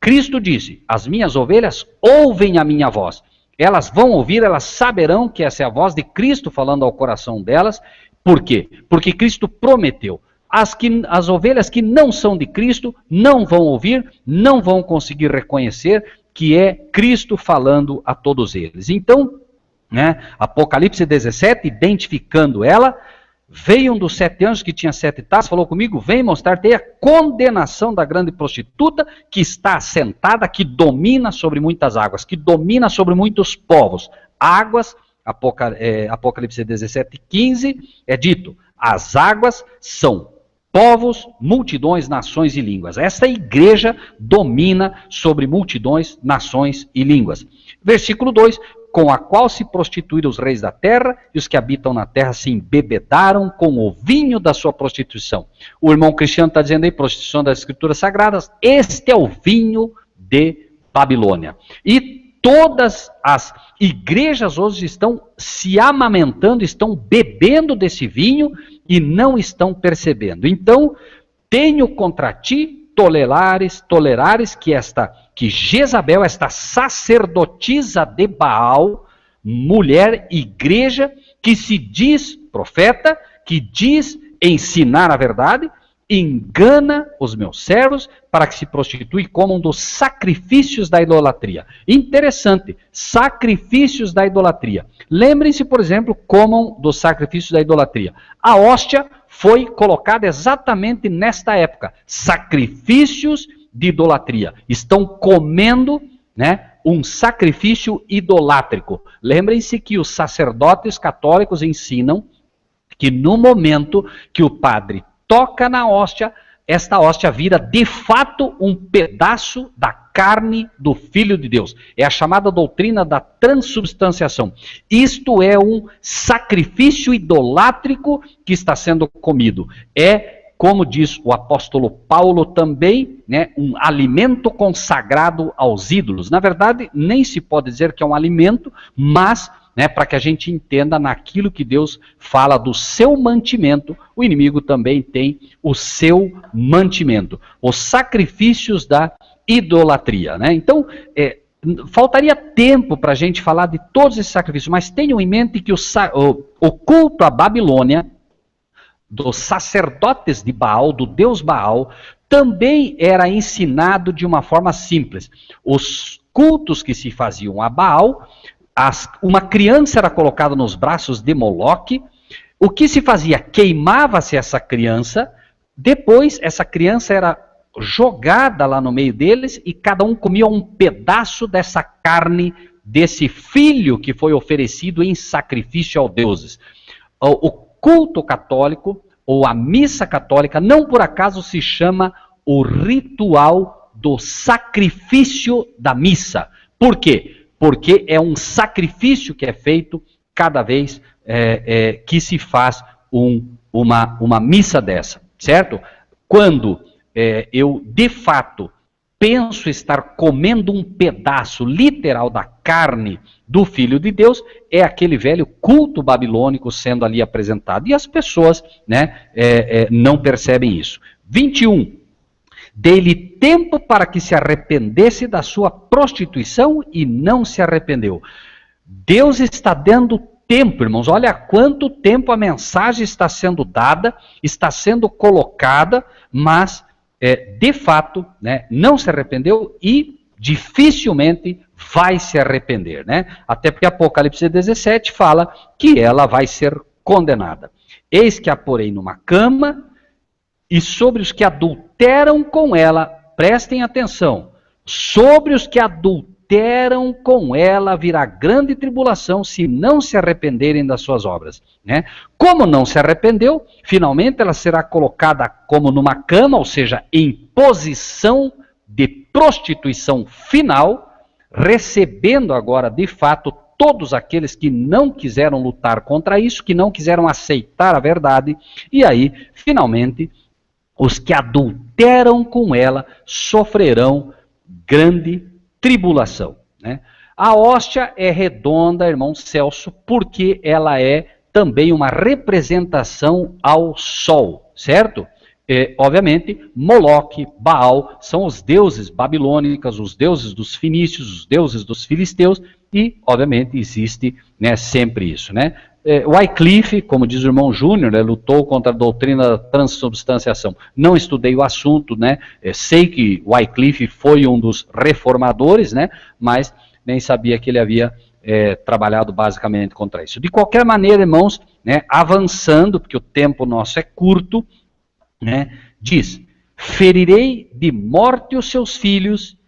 Cristo disse, as minhas ovelhas ouvem a minha voz. Elas vão ouvir, elas saberão que essa é a voz de Cristo falando ao coração delas. Por quê? Porque Cristo prometeu. As ovelhas que não são de Cristo não vão ouvir, não vão conseguir reconhecer que é Cristo falando a todos eles. Então, né, Apocalipse 17, identificando ela, veio um dos 7 anjos que tinha 7 taças, falou comigo, vem mostrar-te a condenação da grande prostituta que está assentada, que domina sobre muitas águas, que domina sobre muitos povos. Águas, Apocalipse 17, 15, é dito, as águas são povos, multidões, nações e línguas. Esta igreja domina sobre multidões, nações e línguas. Versículo 2, com a qual se prostituíram os reis da terra, e os que habitam na terra se embebedaram com o vinho da sua prostituição. O irmão Cristiano está dizendo aí, prostituição das escrituras sagradas, este é o vinho de Babilônia. E todas as igrejas hoje estão se amamentando, estão bebendo desse vinho e não estão percebendo. Então, tenho contra ti tolerares que Jezabel, esta sacerdotisa de Baal, mulher, igreja, que se diz profeta, que diz ensinar a verdade, engana os meus servos para que se prostituem e comam dos sacrifícios da idolatria. Interessante, sacrifícios da idolatria. Lembrem-se, por exemplo, comam dos sacrifícios da idolatria. A hóstia foi colocada exatamente nesta época. Sacrifícios de idolatria. Estão comendo, né, um sacrifício idolátrico. Lembrem-se que os sacerdotes católicos ensinam que no momento que o padre toca na hóstia, esta hóstia vira de fato um pedaço da carne do Filho de Deus. É a chamada doutrina da transubstanciação. Isto é um sacrifício idolátrico que está sendo comido. É, como diz o apóstolo Paulo também, né, um alimento consagrado aos ídolos. Na verdade, nem se pode dizer que é um alimento, mas, né, para que a gente entenda naquilo que Deus fala do seu mantimento, o inimigo também tem o seu mantimento. Os sacrifícios da idolatria. Né? Então, faltaria tempo para a gente falar de todos esses sacrifícios, mas tenham em mente que o culto à Babilônia, dos sacerdotes de Baal, do Deus Baal, também era ensinado de uma forma simples. Os cultos que se faziam a Baal, uma criança era colocada nos braços de Moloque. O que se fazia? Queimava-se essa criança, depois essa criança era jogada lá no meio deles e cada um comia um pedaço dessa carne desse filho que foi oferecido em sacrifício aos deuses. O culto católico, ou a missa católica, não por acaso se chama o ritual do sacrifício da missa. Por quê? Porque é um sacrifício que é feito cada vez que se faz uma missa dessa, certo? Quando eu, de fato, penso estar comendo um pedaço literal da carne do Filho de Deus, é aquele velho culto babilônico sendo ali apresentado. E as pessoas, né, não percebem isso. 21. Dei-lhe tempo para que se arrependesse da sua prostituição e não se arrependeu. Deus está dando tempo, irmãos. Olha quanto tempo a mensagem está sendo dada, está sendo colocada, mas de fato, né, não se arrependeu e dificilmente vai se arrepender, né? Até porque Apocalipse 17 fala que ela vai ser condenada. Eis que a porei numa cama, e sobre os que adulteram com ela, prestem atenção, sobre os que adulteram com ela virá grande tribulação, se não se arrependerem das suas obras, né? Como não se arrependeu, finalmente ela será colocada como numa cama, ou seja, em posição de prostituição final, recebendo agora de fato todos aqueles que não quiseram lutar contra isso, que não quiseram aceitar a verdade, e aí, finalmente, os que adulteram com ela sofrerão grande tribulação, né? A hóstia é redonda, irmão Celso, porque ela é também uma representação ao sol, certo? Obviamente, Moloque, Baal, são os deuses babilônicos, os deuses dos fenícios, os deuses dos filisteus, e, obviamente, existe, né, sempre isso, né? Wycliffe, como diz o irmão Júnior, né, lutou contra a doutrina da transubstanciação. Não estudei o assunto, né? Sei que Wycliffe foi um dos reformadores, né? Mas nem sabia que ele havia trabalhado basicamente contra isso. De qualquer maneira, irmãos, né, avançando, porque o tempo nosso é curto, né, diz: ferirei de morte os seus filhos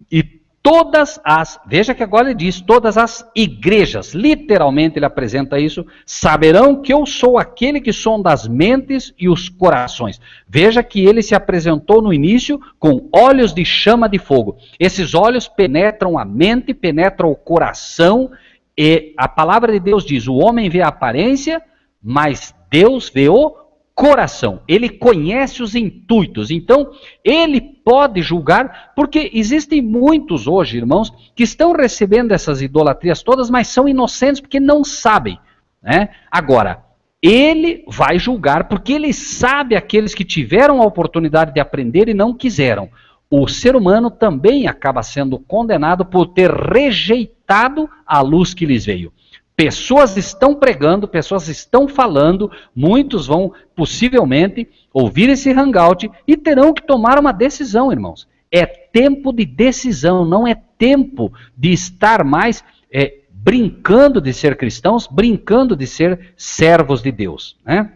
e todas as, veja que agora ele diz, todas as igrejas, literalmente ele apresenta isso, saberão que eu sou aquele que sonda as mentes e os corações. Veja que ele se apresentou no início com olhos de chama de fogo. Esses olhos penetram a mente, penetram o coração, e a palavra de Deus diz, o homem vê a aparência, mas Deus vê o coração. Ele conhece os intuitos, então ele pode julgar, porque existem muitos hoje, irmãos, que estão recebendo essas idolatrias todas, mas são inocentes porque não sabem, né? Agora, ele vai julgar porque ele sabe aqueles que tiveram a oportunidade de aprender e não quiseram. O ser humano também acaba sendo condenado por ter rejeitado a luz que lhes veio. Pessoas estão pregando, pessoas estão falando, muitos vão possivelmente ouvir esse hangout e terão que tomar uma decisão, irmãos. É tempo de decisão, não é tempo de estar mais brincando de ser cristãos, brincando de ser servos de Deus, né?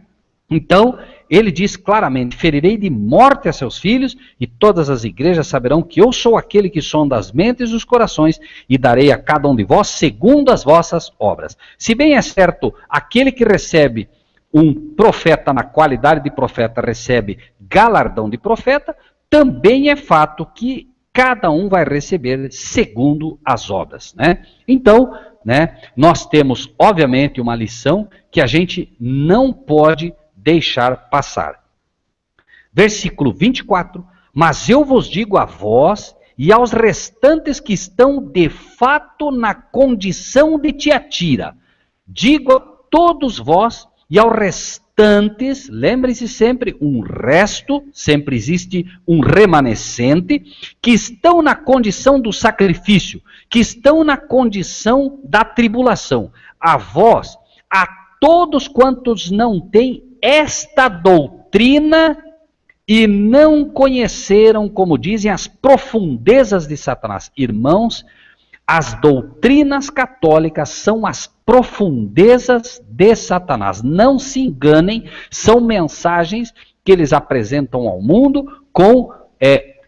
Então, ele diz claramente, ferirei de morte a seus filhos, e todas as igrejas saberão que eu sou aquele que sonda as mentes e os corações, e darei a cada um de vós segundo as vossas obras. Se bem é certo, aquele que recebe um profeta na qualidade de profeta, recebe galardão de profeta, também é fato que cada um vai receber segundo as obras, né? Então, né, nós temos, obviamente, uma lição que a gente não pode deixar passar. Versículo 24, mas eu vos digo a vós e aos restantes que estão de fato na condição de Tiatira, digo a todos vós e aos restantes, lembre-se sempre, um resto, sempre existe um remanescente, que estão na condição do sacrifício, que estão na condição da tribulação, a vós, a todos quantos não têm esta doutrina e não conheceram, como dizem, as profundezas de Satanás. Irmãos, As doutrinas católicas são as profundezas de Satanás. Não se enganem, são mensagens que eles apresentam ao mundo com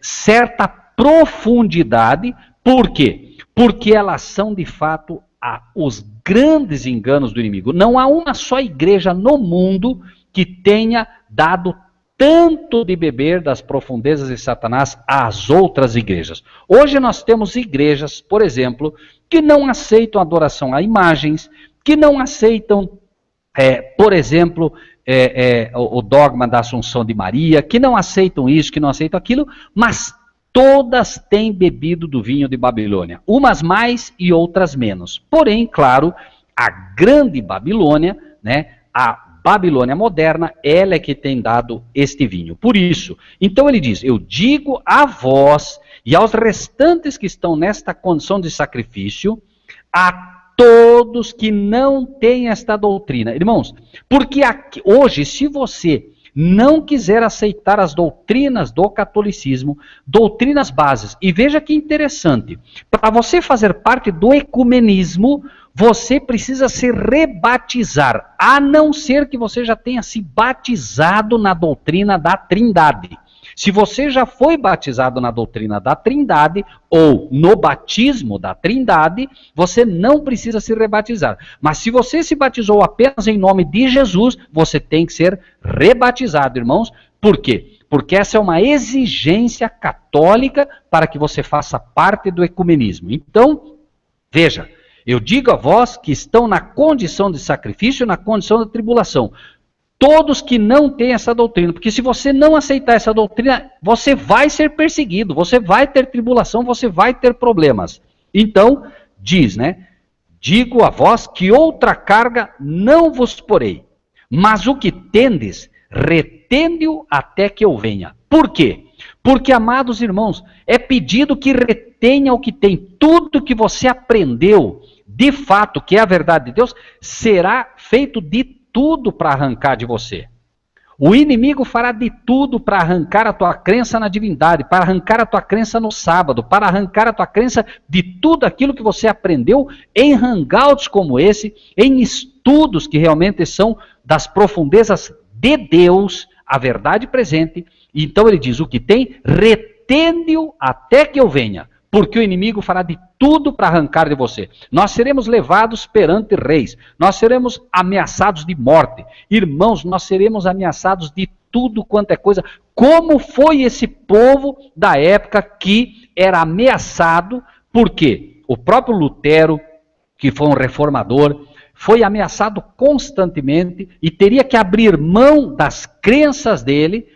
certa profundidade. Por quê? Porque elas são, de fato, os grandes enganos do inimigo. Não há uma só igreja no mundo que tenha dado tanto de beber das profundezas de Satanás às outras igrejas. Hoje nós temos igrejas, por exemplo, que não aceitam adoração a imagens, que não aceitam, por exemplo, o dogma da Assunção de Maria, que não aceitam isso, que não aceitam aquilo, mas todas têm bebido do vinho de Babilônia, umas mais e outras menos. Porém, claro, a grande Babilônia, né, a Babilônia moderna, ela é que tem dado este vinho. Por isso, então ele diz, eu digo a vós e aos restantes que estão nesta condição de sacrifício, a todos que não têm esta doutrina. Irmãos, porque aqui, hoje, se você não quiser aceitar as doutrinas do catolicismo, doutrinas bases, e veja que interessante, para você fazer parte do ecumenismo, você precisa se rebatizar, a não ser que você já tenha se batizado na doutrina da Trindade. Se você já foi batizado na doutrina da Trindade, ou no batismo da Trindade, você não precisa se rebatizar. Mas se você se batizou apenas em nome de Jesus, você tem que ser rebatizado, irmãos. Por quê? Porque essa é uma exigência católica para que você faça parte do ecumenismo. Então, veja, eu digo a vós que estão na condição de sacrifício, na condição da tribulação. Todos que não têm essa doutrina, porque se você não aceitar essa doutrina, você vai ser perseguido, você vai ter tribulação, você vai ter problemas. Então, diz, né? Digo a vós que outra carga não vos porei, mas o que tendes, retende-o até que eu venha. Por quê? Porque, amados irmãos, é pedido que retenha o que tem, tudo que você aprendeu, de fato, que é a verdade de Deus, será feito de tudo para arrancar de você. O inimigo fará de tudo para arrancar a tua crença na divindade, para arrancar a tua crença no sábado, para arrancar a tua crença de tudo aquilo que você aprendeu em hangouts como esse, em estudos que realmente são das profundezas de Deus, a verdade presente. Então ele diz, o que tem, retende-o até que eu venha. Porque o inimigo fará de tudo para arrancar de você. Nós seremos levados perante reis. Nós seremos ameaçados de morte. Irmãos, nós seremos ameaçados de tudo quanto é coisa. Como foi esse povo da época que era ameaçado? Porque o próprio Lutero, que foi um reformador, foi ameaçado constantemente e teria que abrir mão das crenças dele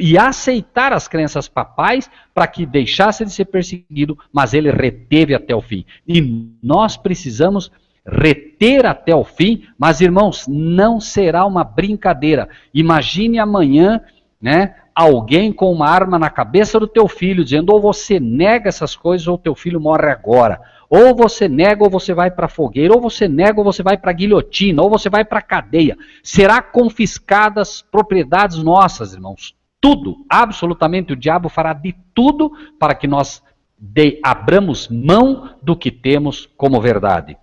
e aceitar as crenças papais para que deixasse de ser perseguido, mas ele reteve até o fim. E nós precisamos reter até o fim, mas irmãos, não será uma brincadeira. Imagine amanhã, né, alguém com uma arma na cabeça do teu filho, dizendo, ou você nega essas coisas, ou teu filho morre agora. Ou você nega, ou você vai para a fogueira, ou você nega, ou você vai para a guilhotina, ou você vai para a cadeia. Será confiscadas propriedades nossas, irmãos. Tudo, absolutamente, o diabo fará de tudo para que nós abramos mão do que temos como verdade.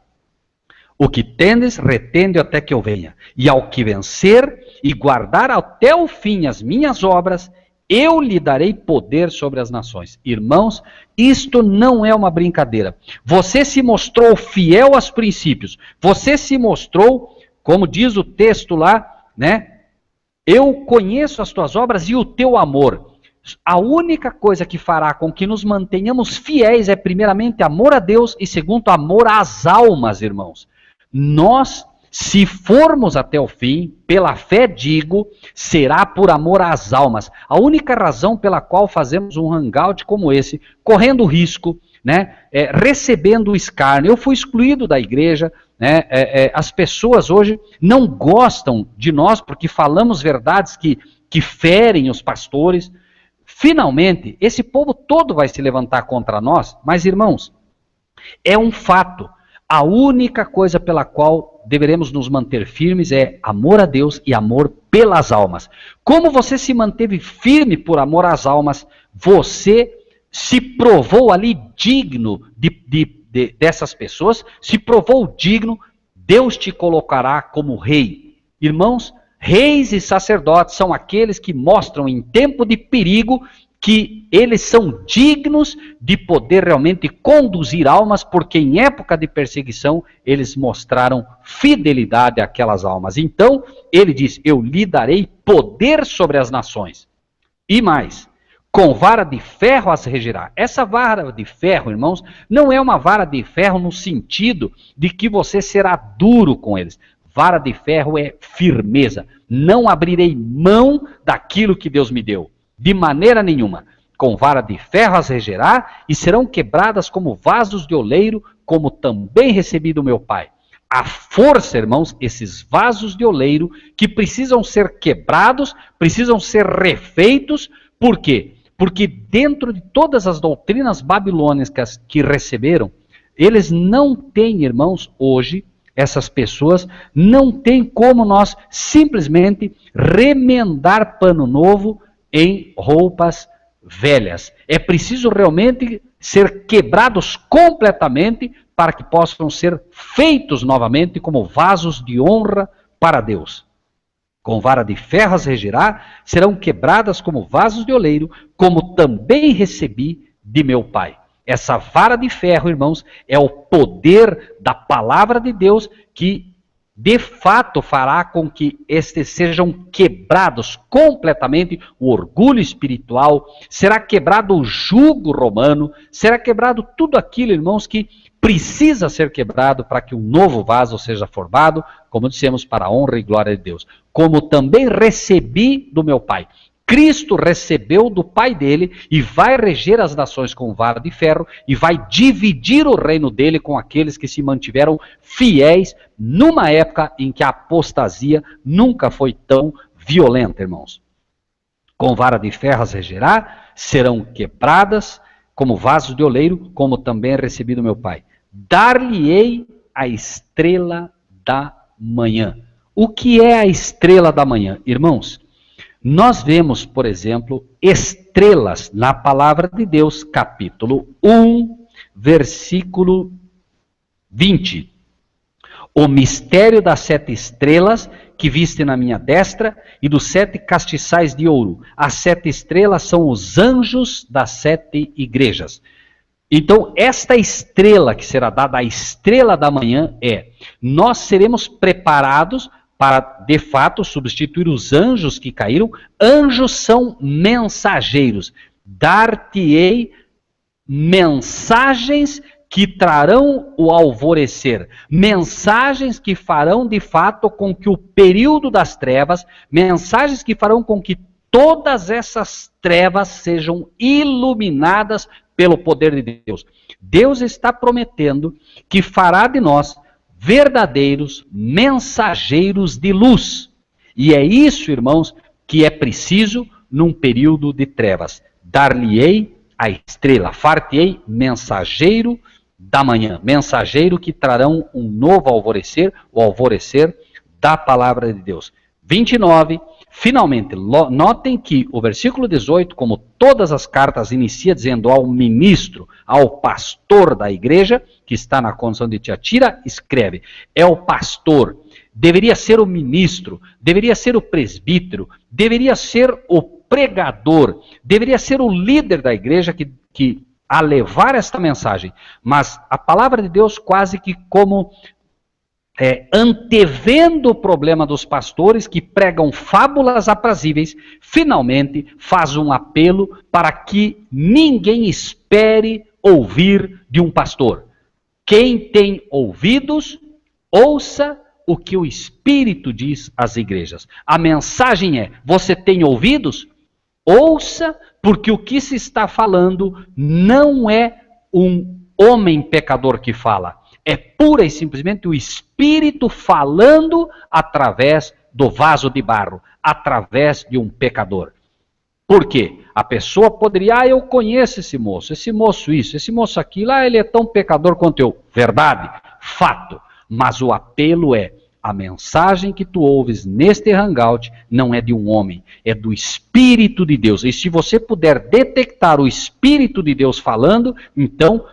O que tendes, retende até que eu venha. E ao que vencer e guardar até o fim as minhas obras, eu lhe darei poder sobre as nações. Irmãos, isto não é uma brincadeira. Você se mostrou fiel aos princípios. Você se mostrou, como diz o texto lá, né? Eu conheço as tuas obras e o teu amor. A única coisa que fará com que nos mantenhamos fiéis é primeiramente amor a Deus e segundo amor às almas, irmãos. Nós, se formos até o fim, pela fé digo, será por amor às almas. A única razão pela qual fazemos um hangout como esse, correndo risco, né, recebendo o escárnio. Eu fui excluído da igreja, né, as pessoas hoje não gostam de nós porque falamos verdades que ferem os pastores. Finalmente, esse povo todo vai se levantar contra nós, mas irmãos, é um fato. A única coisa pela qual deveremos nos manter firmes é amor a Deus e amor pelas almas. Como você se manteve firme por amor às almas, você se provou ali digno de dessas pessoas se provou digno, Deus te colocará como rei. Irmãos, reis e sacerdotes são aqueles que mostram em tempo de perigo que eles são dignos de poder realmente conduzir almas, porque em época de perseguição eles mostraram fidelidade àquelas almas. Então, ele diz, eu lhe darei poder sobre as nações. E mais, com vara de ferro as regirá. Essa vara de ferro, irmãos, não é uma vara de ferro no sentido de que você será duro com eles. Vara de ferro é firmeza. Não abrirei mão daquilo que Deus me deu. De maneira nenhuma. Com vara de ferro as regerá e serão quebradas como vasos de oleiro, como também recebi do meu Pai. A força, irmãos, esses vasos de oleiro que precisam ser quebrados, precisam ser refeitos. Por quê? Porque dentro de todas as doutrinas babilônicas que receberam, eles não têm, irmãos, hoje, essas pessoas, não têm como nós simplesmente remendar pano novo em roupas velhas. É preciso realmente ser quebrados completamente para que possam ser feitos novamente como vasos de honra para Deus. Com vara de ferro as regirá, serão quebradas como vasos de oleiro, como também recebi de meu Pai. Essa vara de ferro, irmãos, é o poder da palavra de Deus que de fato fará com que estes sejam quebrados completamente, o orgulho espiritual, será quebrado o jugo romano, será quebrado tudo aquilo, irmãos, que precisa ser quebrado para que um novo vaso seja formado, como dissemos, para a honra e glória de Deus. Como também recebi do meu Pai. Cristo recebeu do Pai dele e vai reger as nações com vara de ferro e vai dividir o reino dele com aqueles que se mantiveram fiéis numa época em que a apostasia nunca foi tão violenta, irmãos. Com vara de ferro as regerá, serão quebradas como vasos de oleiro, como também recebi do meu Pai. Dar-lhe-ei a estrela da manhã. O que é a estrela da manhã, irmãos? Nós vemos, por exemplo, estrelas na palavra de Deus, capítulo 1, versículo 20. O mistério das 7 estrelas que viste na minha destra e dos 7 castiçais de ouro. As 7 estrelas são os anjos das 7 igrejas. Então, esta estrela que será dada, a estrela da manhã, nós seremos preparados para, de fato, substituir os anjos que caíram. Anjos são mensageiros. Dar-te-ei mensagens que trarão o alvorecer. Mensagens que farão, de fato, com que o período das trevas, mensagens que farão com que todas essas trevas sejam iluminadas pelo poder de Deus. Deus está prometendo que fará de nós verdadeiros mensageiros de luz. E é isso, irmãos, que é preciso num período de trevas. Dar-lhe-ei a estrela, far-te-ei mensageiro da manhã, mensageiro que trarão um novo alvorecer, o alvorecer da palavra de Deus. 29, finalmente, notem que o versículo 18, como todas as cartas, inicia dizendo ao ministro, ao pastor da igreja, que está na condição de Tiatira, escreve, é o pastor, deveria ser o ministro, deveria ser o presbítero, deveria ser o pregador, deveria ser o líder da igreja que a levar esta mensagem. Mas a palavra de Deus quase que como antevendo o problema dos pastores que pregam fábulas aprazíveis, finalmente faz um apelo para que ninguém espere ouvir de um pastor. Quem tem ouvidos, ouça o que o Espírito diz às igrejas. A mensagem é, você tem ouvidos? Ouça, porque o que se está falando não é um homem pecador que fala. É pura e simplesmente o Espírito falando através do vaso de barro, através de um pecador. Por quê? A pessoa poderia, eu conheço esse moço isso, esse moço aquilo, ele é tão pecador quanto eu. Verdade, fato. Mas o apelo é, a mensagem que tu ouves neste hangout não é de um homem, é do Espírito de Deus. E se você puder detectar o Espírito de Deus falando, então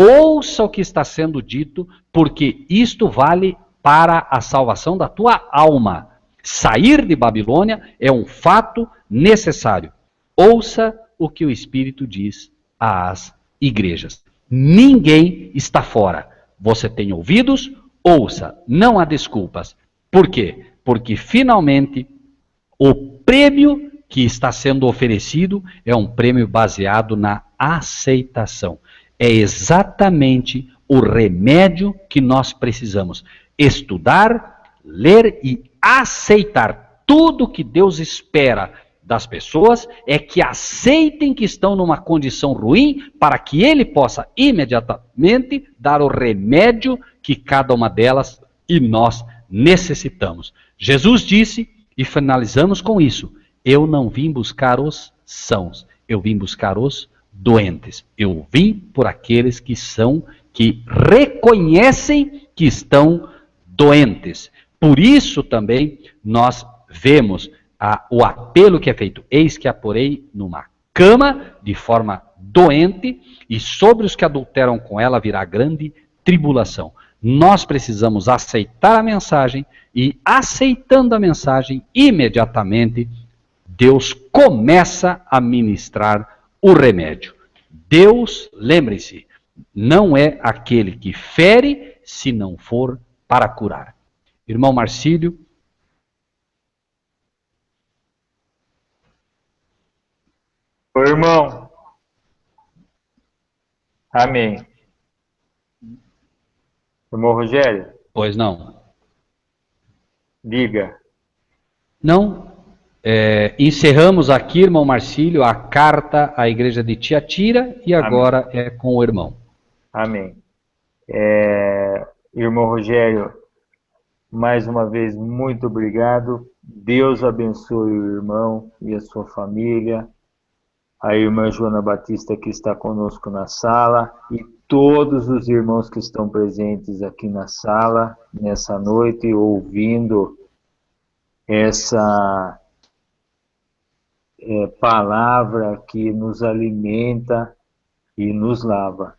ouça o que está sendo dito, porque isto vale para a salvação da tua alma. Sair de Babilônia é um fato necessário. Ouça o que o Espírito diz às igrejas. Ninguém está fora. Você tem ouvidos? Ouça. Não há desculpas. Por quê? Porque finalmente o prêmio que está sendo oferecido é um prêmio baseado na aceitação. É exatamente o remédio que nós precisamos. Estudar, ler e aceitar. Tudo que Deus espera das pessoas é que aceitem que estão numa condição ruim para que Ele possa imediatamente dar o remédio que cada uma delas e nós necessitamos. Jesus disse, e finalizamos com isso, eu não vim buscar os sãos, eu vim buscar os doentes. Eu vim por aqueles que reconhecem que estão doentes. Por isso também nós vemos o apelo que é feito. Eis que a porei numa cama de forma doente, e sobre os que adulteram com ela virá grande tribulação. Nós precisamos aceitar a mensagem, e aceitando a mensagem, imediatamente Deus começa a ministrar o remédio. Deus, lembre-se, não é aquele que fere se não for para curar. Irmão Marcílio. Ô, irmão. Amém. Irmão Rogério? Pois não. Diga. Não. Encerramos aqui, irmão Marcílio, a carta à igreja de Tiatira, e agora é com o irmão. Amém. Irmão Rogério, mais uma vez, muito obrigado. Deus abençoe o irmão e a sua família. A irmã Joana Batista, que está conosco na sala, e todos os irmãos que estão presentes aqui na sala, nessa noite, ouvindo essa palavra que nos alimenta e nos lava.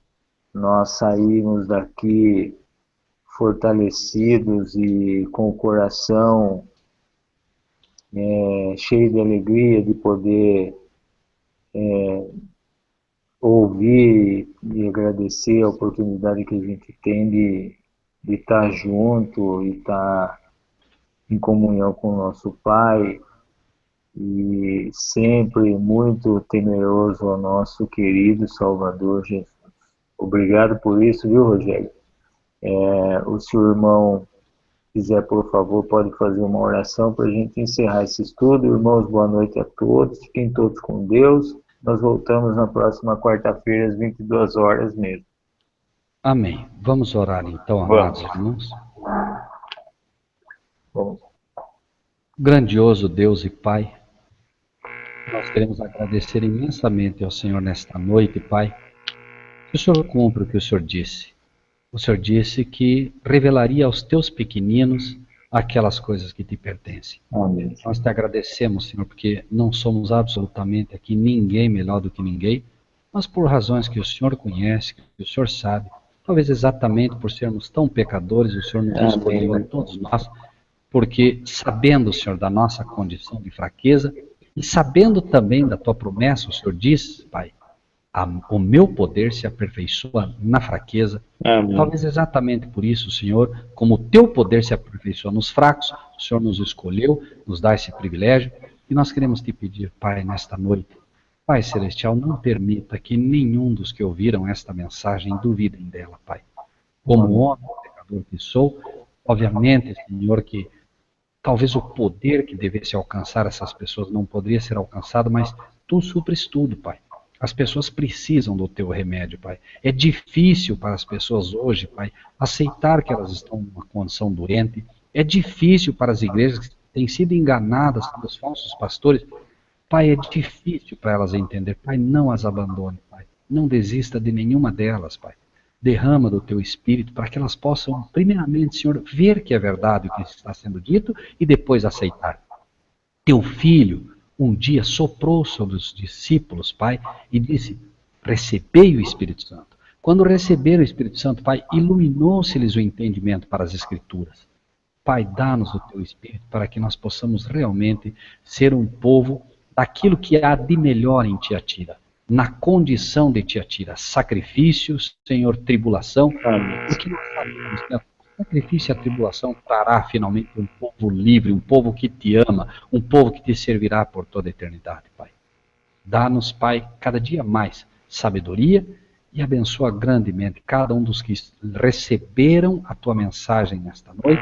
Nós saímos daqui fortalecidos e com o coração cheio de alegria de poder ouvir e agradecer a oportunidade que a gente tem de estar junto e estar em comunhão com o nosso Pai, e sempre muito temeroso ao nosso querido Salvador Jesus. Obrigado por isso, viu, Rogério? O senhor irmão quiser, por favor, pode fazer uma oração para a gente encerrar esse estudo. Irmãos, boa noite a todos, fiquem todos com Deus. Nós voltamos na próxima quarta-feira, às 22 horas mesmo. Amém. Vamos orar então, amados irmãos. Vamos. Grandioso Deus e Pai, nós queremos agradecer imensamente ao Senhor nesta noite, Pai, que o Senhor cumpra o que o Senhor disse. O Senhor disse que revelaria aos teus pequeninos aquelas coisas que te pertencem. Amém. Nós te agradecemos, Senhor, porque não somos absolutamente aqui ninguém melhor do que ninguém, mas por razões que o Senhor conhece, que o Senhor sabe, talvez exatamente por sermos tão pecadores, o Senhor nos escolheu a todos nós, porque sabendo, Senhor, da nossa condição de fraqueza, e sabendo também da tua promessa, o Senhor diz, Pai, o meu poder se aperfeiçoa na fraqueza. Amém. Talvez exatamente por isso, Senhor, como o teu poder se aperfeiçoa nos fracos, o Senhor nos escolheu, nos dá esse privilégio, e nós queremos te pedir, Pai, nesta noite, Pai Celestial, não permita que nenhum dos que ouviram esta mensagem duvidem dela, Pai. Como homem, pecador que sou, obviamente, Senhor, que talvez o poder que devesse alcançar essas pessoas não poderia ser alcançado, mas tu supres tudo, Pai. As pessoas precisam do teu remédio, Pai. É difícil para as pessoas hoje, Pai, aceitar que elas estão numa condição doente. É difícil para as igrejas que têm sido enganadas pelos falsos pastores. Pai, é difícil para elas entender. Pai, não as abandone, Pai. Não desista de nenhuma delas, Pai. Derrama do teu Espírito para que elas possam, primeiramente, Senhor, ver que é verdade o que está sendo dito e depois aceitar. Teu Filho um dia soprou sobre os discípulos, Pai, e disse, recebei o Espírito Santo. Quando receberam o Espírito Santo, Pai, iluminou-se-lhes o entendimento para as Escrituras. Pai, dá-nos o Teu Espírito para que nós possamos realmente ser um povo daquilo que há de melhor em Tiatira, na condição de Tiatira, sacrifícios, Senhor, tribulação, porque nós sabemos que a sacrifício e a tribulação trará finalmente um povo livre, um povo que te ama, um povo que te servirá por toda a eternidade, Pai. Dá-nos, Pai, cada dia mais sabedoria e abençoa grandemente cada um dos que receberam a Tua mensagem nesta noite,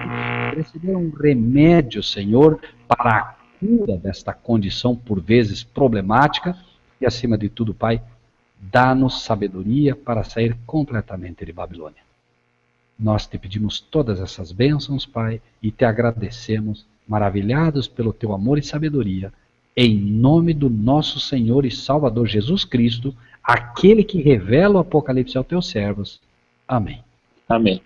receberam um remédio, Senhor, para a cura desta condição por vezes problemática e, acima de tudo, Pai, dá-nos sabedoria para sair completamente de Babilônia. Nós te pedimos todas essas bênçãos, Pai, e te agradecemos, maravilhados pelo Teu amor e sabedoria, em nome do nosso Senhor e Salvador Jesus Cristo, aquele que revela o Apocalipse aos Teus servos. Amém. Amém.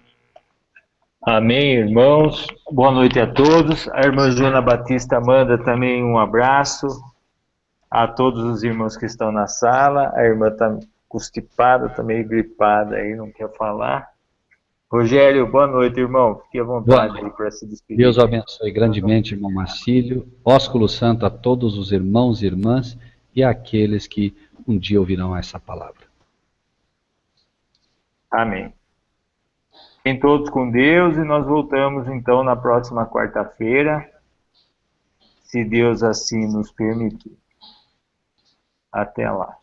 Amém, irmãos. Boa noite a todos. A irmã Joana Batista manda também um abraço a todos os irmãos que estão na sala. A irmã está constipada, está meio gripada aí, não quer falar. Rogério, boa noite, irmão. Fique à vontade aí para se despedir. Deus abençoe grandemente, irmão Marcílio. Ósculo Santo a todos os irmãos e irmãs e àqueles que um dia ouvirão essa palavra. Amém. Fiquem todos com Deus e nós voltamos então na próxima quarta-feira, se Deus assim nos permitir. Até lá.